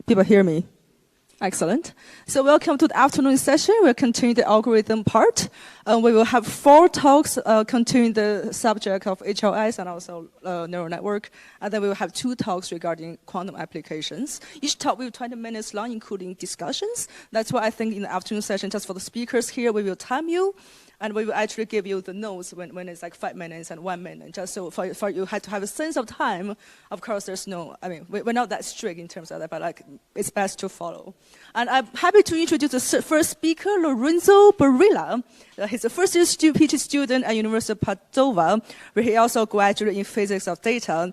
People hear me? Excellent. So welcome to the afternoon session. We'll continue the algorithm part. We will have 4 talks containing the subject of HLS and also neural network. And then we will have 2 talks regarding quantum applications. Each talk will be 20 minutes long, including discussions. That's why I think in the afternoon session, just for the speakers here, we will time you. And we will actually give you the notes when it's like 5 minutes and 1 minute, just so for you had to have a sense of time. Of course, there's no, we're not that strict in terms of that, but like it's best to follow. And I'm happy to introduce the first speaker, Lorenzo Borella. He's a first-year PhD student at University of Padova, where he also graduated in physics of data.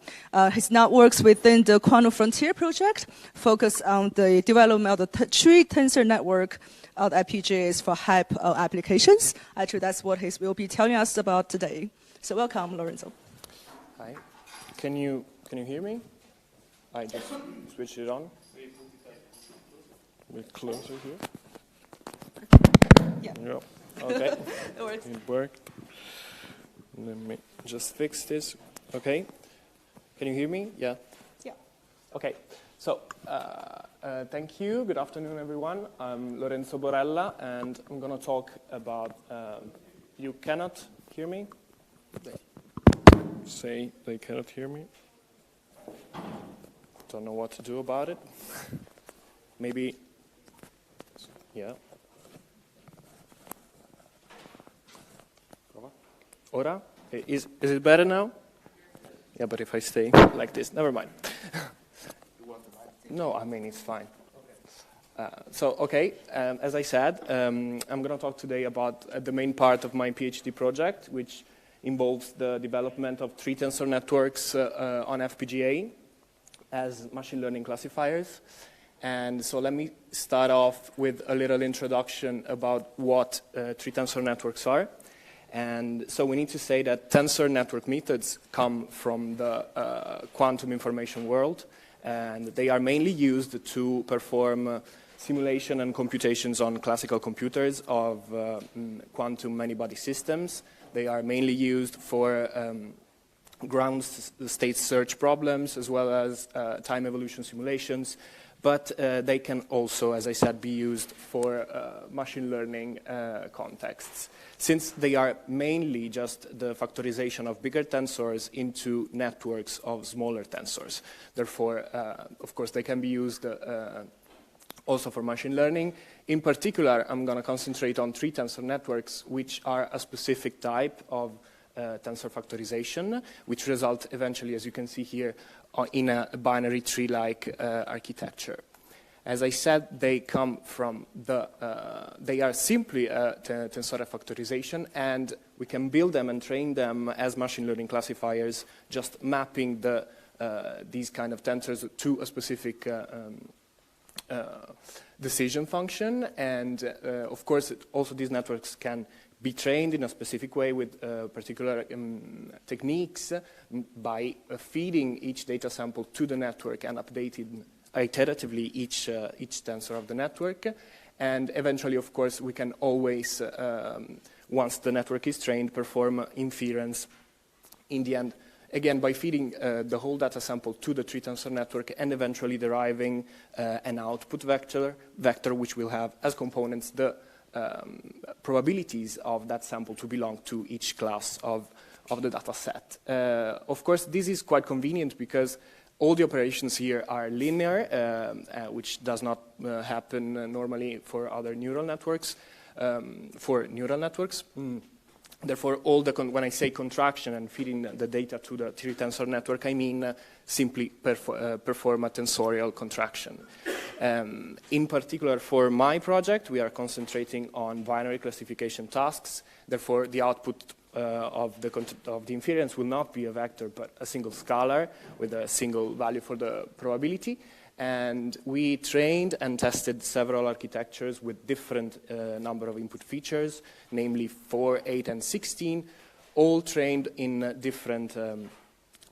He now works within the Quantum Frontier project, focused on the development of the tree tensor network of FPGAs for hype applications. Actually, that's what he will be telling us about today. So welcome, Lorenzo. Hi. Can you hear me? I just switched it on. A bit closer here. Yeah. Yep. Okay. It works. It worked. Let me just fix this. Okay. Can you hear me? Yeah. Yeah. Okay. So, thank you. Good afternoon, everyone. I'm Lorenzo Borella, and I'm going to talk about, you cannot hear me? They say they cannot hear me. Don't know what to do about it. Maybe, yeah. Ora? Is it better now? Yeah, but if I stay like this, never mind. No, it's fine. As I said, I'm going to talk today about the main part of my PhD project, which involves the development of 3 tensor networks on FPGA as machine learning classifiers. And so let me start off with a little introduction about what 3 tensor networks are. And so we need to say that tensor network methods come from the quantum information world. And they are mainly used to perform simulation and computations on classical computers of quantum many-body systems. They are mainly used for ground state search problems as well as time evolution simulations. But they can also, as I said, be used for machine learning contexts. Since they are mainly just the factorization of bigger tensors into networks of smaller tensors. Therefore, of course, they can be used also for machine learning. In particular, I'm going to concentrate on 3 tensor networks, which are a specific type of tensor factorization, which result eventually, as you can see here, in a binary tree-like architecture. As I said, they come from they are simply a tensor factorization, and we can build them and train them as machine learning classifiers, just mapping these kind of tensors to a specific decision function. And of course, also these networks can be trained in a specific way with particular techniques by feeding each data sample to the network and updating iteratively each tensor of the network. And eventually, of course, we can always, once the network is trained, perform inference in the end, again, by feeding the whole data sample to the 3 tensor network and eventually deriving an output vector which will have as components the probabilities of that sample to belong to each class of the data set. Of course, this is quite convenient because all the operations here are linear, which does not happen normally for other neural networks. Therefore, when I say contraction and feeding the data to the 3 tensor network, I mean simply perform a tensorial contraction. In particular, for my project, we are concentrating on binary classification tasks. Therefore, the output of the inference will not be a vector, but a single scalar with a single value for the probability. And we trained and tested several architectures with different number of input features, namely 4, 8, and 16, all trained in different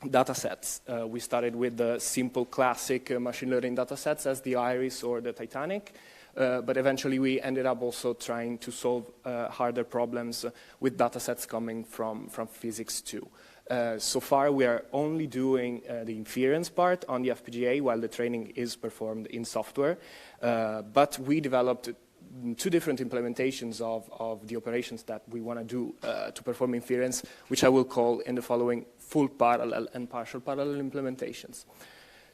datasets. We started with the simple classic machine learning datasets as the Iris or the Titanic, but eventually we ended up also trying to solve harder problems with datasets coming from physics too. So far, we are only doing the inference part on the FPGA while the training is performed in software. But we developed two different implementations of the operations that we want to do to perform inference, which I will call in the following full parallel and partial parallel implementations.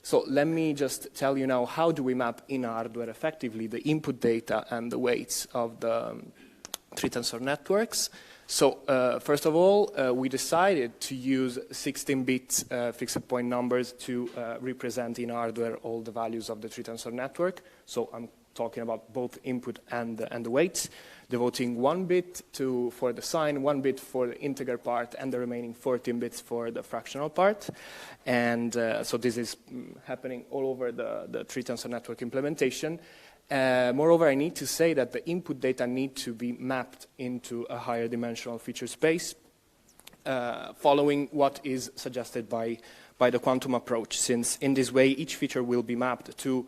So let me just tell you now, how do we map in hardware effectively the input data and the weights of the three tensor networks? So first of all, we decided to use 16-bit fixed point numbers to represent in hardware all the values of the three tensor network. So I'm talking about both input and the weights, devoting 1 bit for the sign, 1 bit for the integer part, and the remaining 14 bits for the fractional part. And so this is happening all over the three tensor network implementation. Moreover, I need to say that the input data need to be mapped into a higher dimensional feature space, following what is suggested by the quantum approach, since in this way each feature will be mapped to,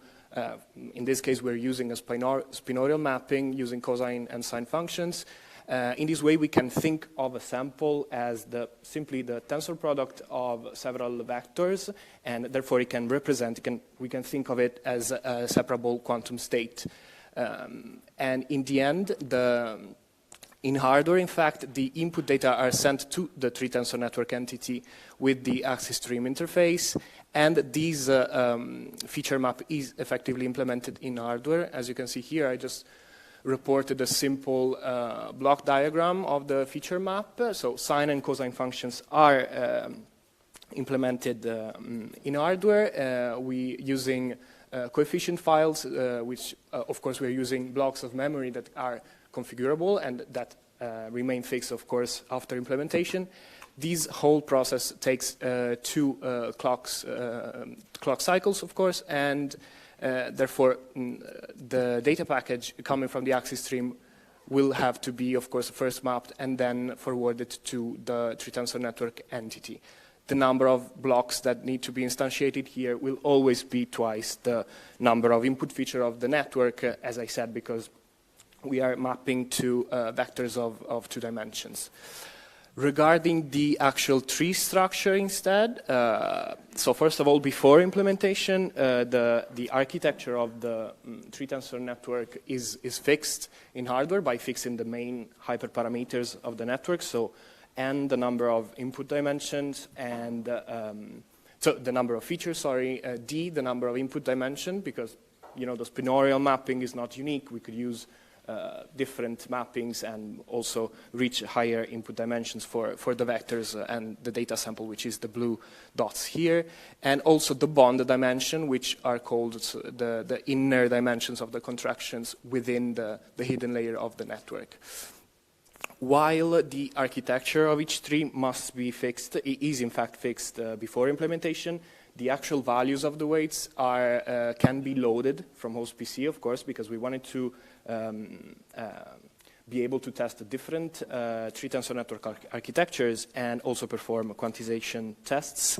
in this case we're using a spinorial mapping using cosine and sine functions. In this way we can think of a sample as simply the tensor product of several vectors, and therefore it can represent, we can think of it as a separable quantum state. And in the end, in hardware, in fact, the input data are sent to the three tensor network entity with the axis stream interface, and this feature map is effectively implemented in hardware. As you can see here, I just reported a simple block diagram of the feature map. So sine and cosine functions are implemented in hardware. We using coefficient files, which of course we're using blocks of memory that are configurable and that remain fixed, of course, after implementation. This whole process takes 2 clock cycles, of course, and therefore the data package coming from the axis stream will have to be, of course, first mapped and then forwarded to the three tensor network entity. The number of blocks that need to be instantiated here will always be twice the number of input feature of the network, as I said, because we are mapping to vectors of 2 dimensions. Regarding the actual tree structure instead, so first of all, before implementation, the architecture of the three tensor network is fixed in hardware by fixing the main hyperparameters of the network, so n, the number of input dimensions, and so the number of features, sorry, d, the number of input dimension, because the spinorial mapping is not unique. We could use different mappings and also reach higher input dimensions for the vectors and the data sample, which is the blue dots here, and also the bond dimension, which are called the inner dimensions of the contractions within the hidden layer of the network. While the architecture of each tree must be fixed, it is in fact fixed before implementation, the actual values of the weights can be loaded from host PC, of course, because we wanted to be able to test the different three tensor network architectures and also perform quantization tests.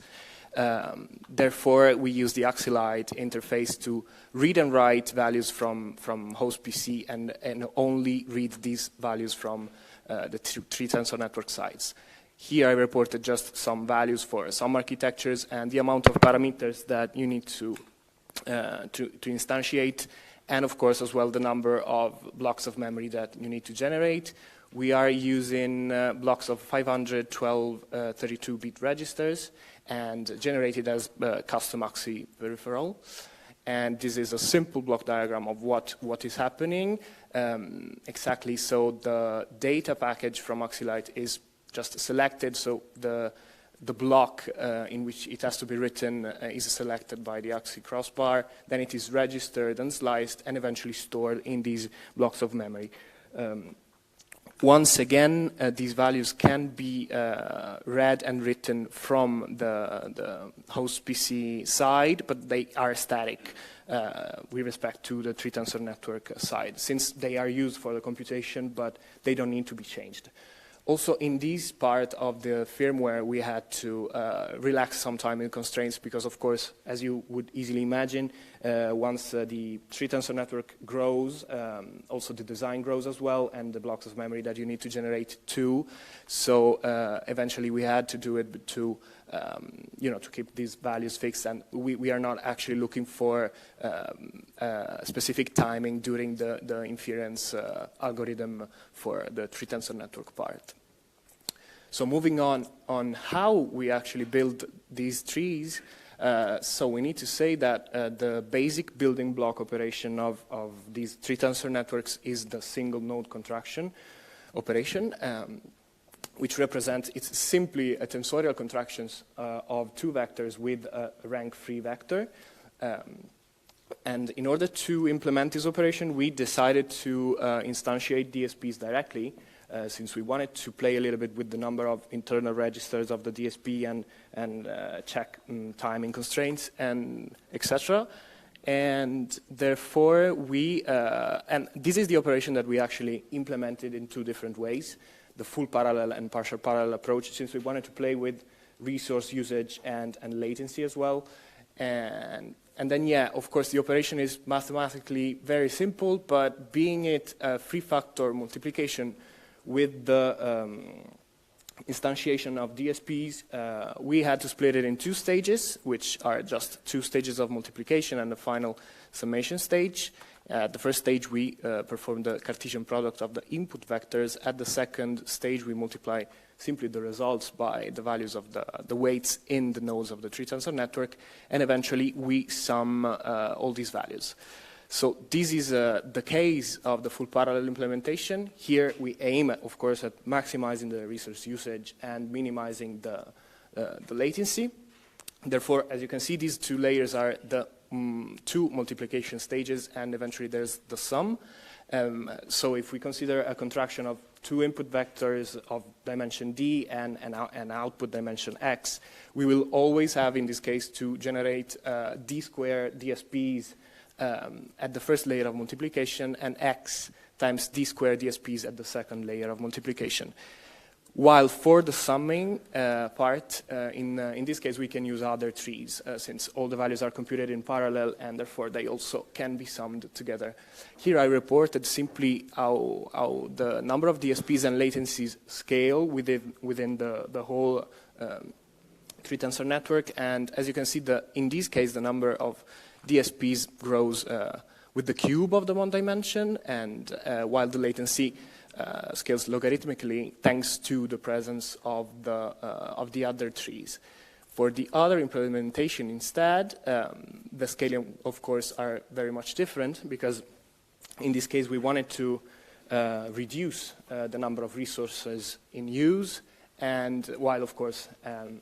Therefore, we use the Lite interface to read and write values from host PC and only read these values from the three tensor network sides. Here I reported just some values for some architectures and the amount of parameters that you need to instantiate, and of course as well the number of blocks of memory that you need to generate. We are using blocks of 512 32-bit registers and generated as custom AXI peripheral. And this is a simple block diagram of what is happening. Exactly, so the data package from Lite is just selected, so the block in which it has to be written is selected by the AXI crossbar, then it is registered and sliced and eventually stored in these blocks of memory. Once again, these values can be read and written from the host PC side, but they are static with respect to the three tensor network side, since they are used for the computation, but they don't need to be changed. Also, in this part of the firmware, we had to relax some timing constraints because, of course, as you would easily imagine, once the three-tensor network grows, also the design grows as well, and the blocks of memory that you need to generate too. So eventually, we had to do it to keep these values fixed, and we are not actually looking for specific timing during the inference algorithm for the three-tensor network part. So moving on how we actually build these trees, so we need to say that the basic building block operation of these three-tensor networks is the single node contraction operation, which represents, it's simply a tensorial contractions of two vectors with a rank-free vector. And in order to implement this operation, we decided to instantiate DSPs directly, since we wanted to play a little bit with the number of internal registers of the DSP and check timing constraints and etc. And therefore, and this is the operation that we actually implemented in two different ways, the full parallel and partial parallel approach, since we wanted to play with resource usage and latency as well. And then, yeah, of course, the operation is mathematically very simple, but being it a three-factor multiplication with the instantiation of DSPs, we had to split it in two stages, which are just two stages of multiplication and the final summation stage. At the first stage, we perform the Cartesian product of the input vectors. At the second stage, we multiply simply the results by the values of the weights in the nodes of the three-tensor network, and eventually we sum all these values. So this is the case of the full parallel implementation. Here we aim, of course, at maximizing the resource usage and minimizing the latency. Therefore, as you can see, these two layers are the two multiplication stages, and eventually there's the sum. So if we consider a contraction of two input vectors of dimension d and an output dimension x, we will always have, in this case, to generate d² DSPs at the first layer of multiplication and x times d² DSPs at the second layer of multiplication. While for the summing part, in this case, we can use other trees, since all the values are computed in parallel, and therefore they also can be summed together. Here I reported simply how the number of DSPs and latencies scale within the whole three-tensor network, and as you can see, in this case, the number of DSPs grows with the cube of the one dimension, and while the latency scales logarithmically thanks to the presence of the other trees. For the other implementation instead, the scaling, of course, are very much different, because in this case we wanted to reduce the number of resources in use, and while, of course,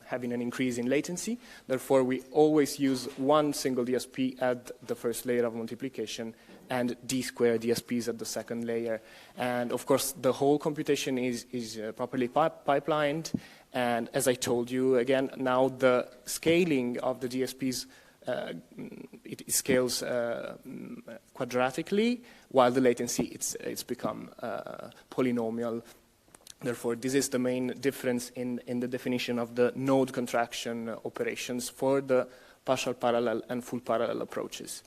having an increase in latency. Therefore, we always use one single DSP at the first layer of multiplication and d² DSPs at the second layer. And, of course, the whole computation is properly pipelined. And as I told you, again, now the scaling of the DSPs, it scales quadratically, while the latency, it's become polynomial. Therefore, this is the main difference in the definition of the node contraction operations for the partial parallel and full parallel approaches.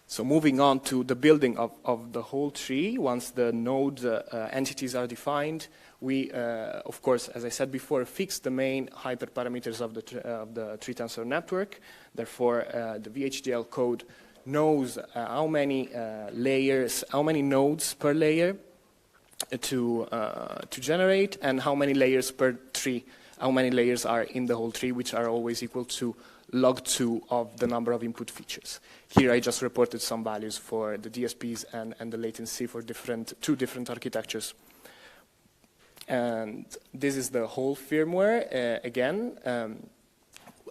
So moving on to the building of the whole tree, once the node entities are defined, we, of course, as I said before, fix the main hyperparameters of the three-tensor network. Therefore, the VHDL code knows how many layers, how many nodes per layer to generate, and how many layers per tree, how many layers are in the whole tree, which are always equal to log 2 of the number of input features. Here I just reported some values for the DSPs and the latency for two different architectures. And this is the whole firmware. Again,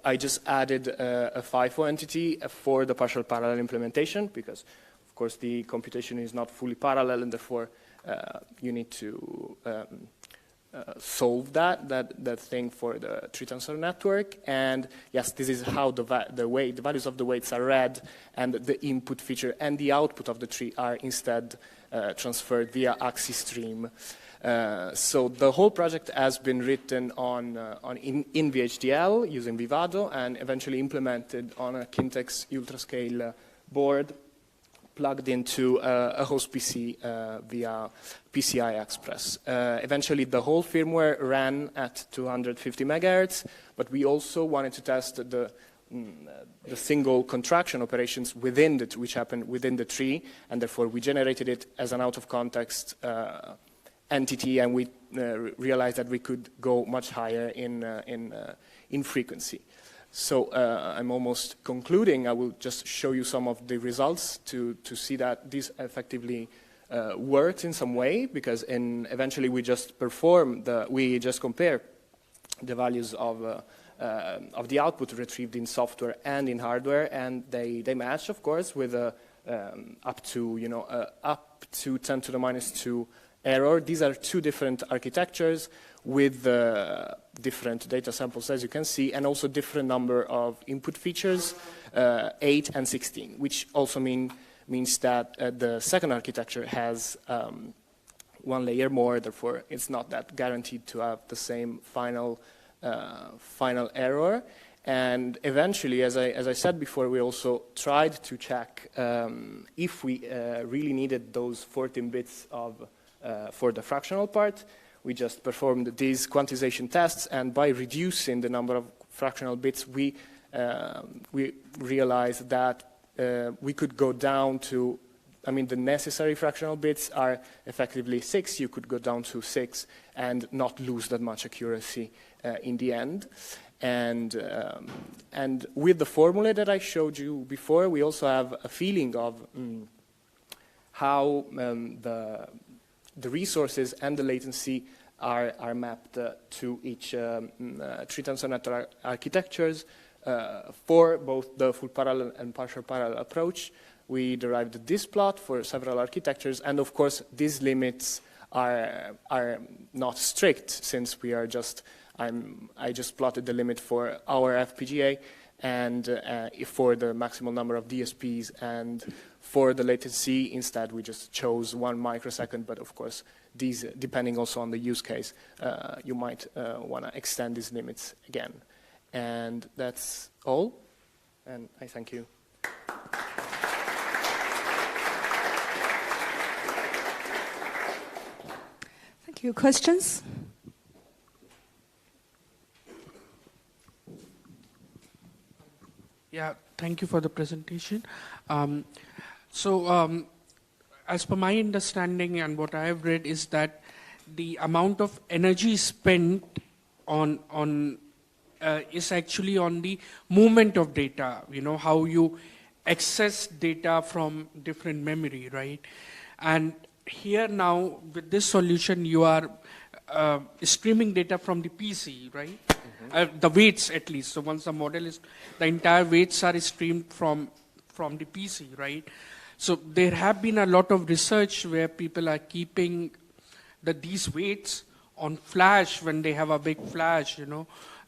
I just added a FIFO entity for the partial parallel implementation, because, of course, the computation is not fully parallel, and therefore you need to solve that thing for the three-tensor network. And yes, this is how the values of the weights are read, and the input feature and the output of the tree are instead transferred via axis stream. So the whole project has been written in VHDL using Vivado and eventually implemented on a Kintex UltraScale board plugged into a host PC via PCI Express. Eventually, the whole firmware ran at 250 megahertz, but we also wanted to test the single contraction operations which happen within the tree, and therefore we generated it as an out-of-context entity, and we realized that we could go much higher in frequency. So I'm almost concluding. I will just show you some of the results to see that this effectively works in some way, because eventually we just compare the values of the output retrieved in software and in hardware, and they match, of course, with up to 10 to the minus 2 error. These are two different architectures with different data samples, as you can see, and also different number of input features, 8 and 16, which also means that the second architecture has one layer more, therefore it's not that guaranteed to have the same final error. And eventually, as I said before, we also tried to check if we really needed those 14 bits for the fractional part. We just performed these quantization tests, and by reducing the number of fractional bits, we realized that we could go down to, the necessary fractional bits are effectively 6. You could go down to 6 and not lose that much accuracy in the end. And with the formula that I showed you before, we also have a feeling of how the resources and the latency are mapped to each three-tensor network architectures for both the full parallel and partial parallel approach. We derived this plot for several architectures, and of course these limits are not strict, since we are I just plotted the limit for our FPGA and for the maximal number of DSPs, and for the latency instead we just chose 1 microsecond, but of course these, depending also on the use case, you might want to extend these limits again. And that's all, and I thank you. Thank you. Questions? Yeah, thank you for the presentation. As per my understanding and what I have read is that the amount of energy spent on is actually on the movement of data, how you access data from different memory, right? And here now, with this solution, you are streaming data from the PC, right? Mm-hmm. The weights, at least. So once the model is, the entire weights are streamed from the PC, right? So there have been a lot of research where people are keeping these weights on flash when they have a big flash,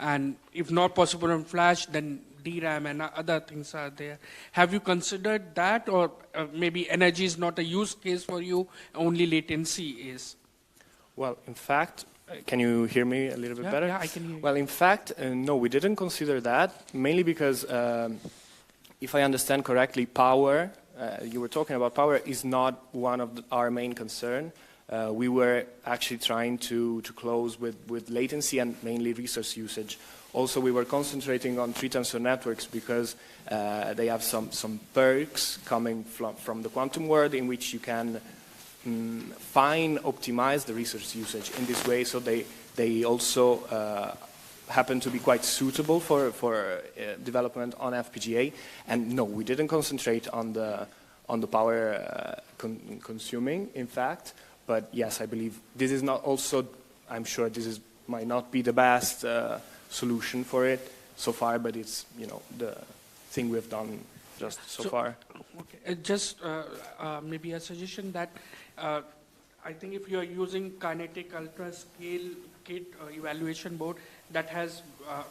and if not possible on flash, then DRAM and other things are there. Have you considered that, or maybe energy is not a use case for you, only latency is? Well, in fact, can you hear me a little bit better? Yeah, I can hear you. Well, in fact, no, we didn't consider that, mainly because if I understand correctly, power, you were talking about power, is not one of our main concern. We were actually trying to close with latency and mainly resource usage. Also, we were concentrating on three-tensor networks because they have some perks coming from the quantum world in which you can optimize the resource usage in this way. So they also happen to be quite suitable for development on FPGA. And no, we didn't concentrate on the power consuming, in fact. But yes, I believe this is not also, I'm sure this might not be the best solution for it so far, but it's, the thing we've done just so far. Okay. Just maybe a suggestion that I think if you are using kinetic ultra scale kit evaluation board that has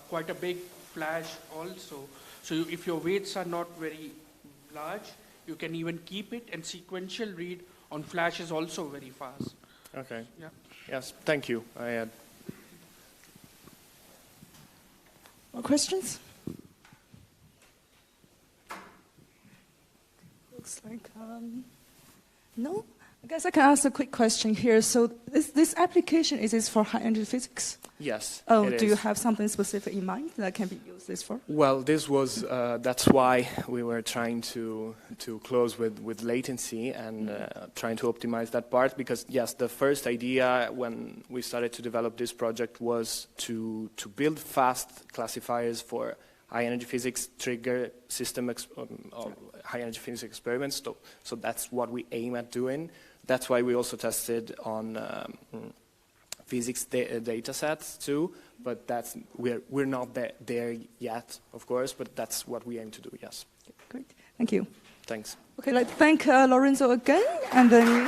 quite a big flash also. So if your weights are not very large, you can even keep it, and sequential read on flash is also very fast. Okay. Yeah. Yes, thank you. More questions? Looks like no. I guess I can ask a quick question here. So this application, is this for high-energy physics? Yes. Oh, do you have something specific in mind that can be used this for? Well, this was that's why we were trying to close with latency and trying to optimize that part, because yes, the first idea when we started to develop this project was to build fast classifiers for high-energy physics trigger system high-energy physics experiments. So that's what we aim at doing. That's why we also tested on physics data sets too, but we're not there yet, of course, but that's what we aim to do, yes. Great, thank you. Thanks. Okay, I'd like to thank Lorenzo again, and then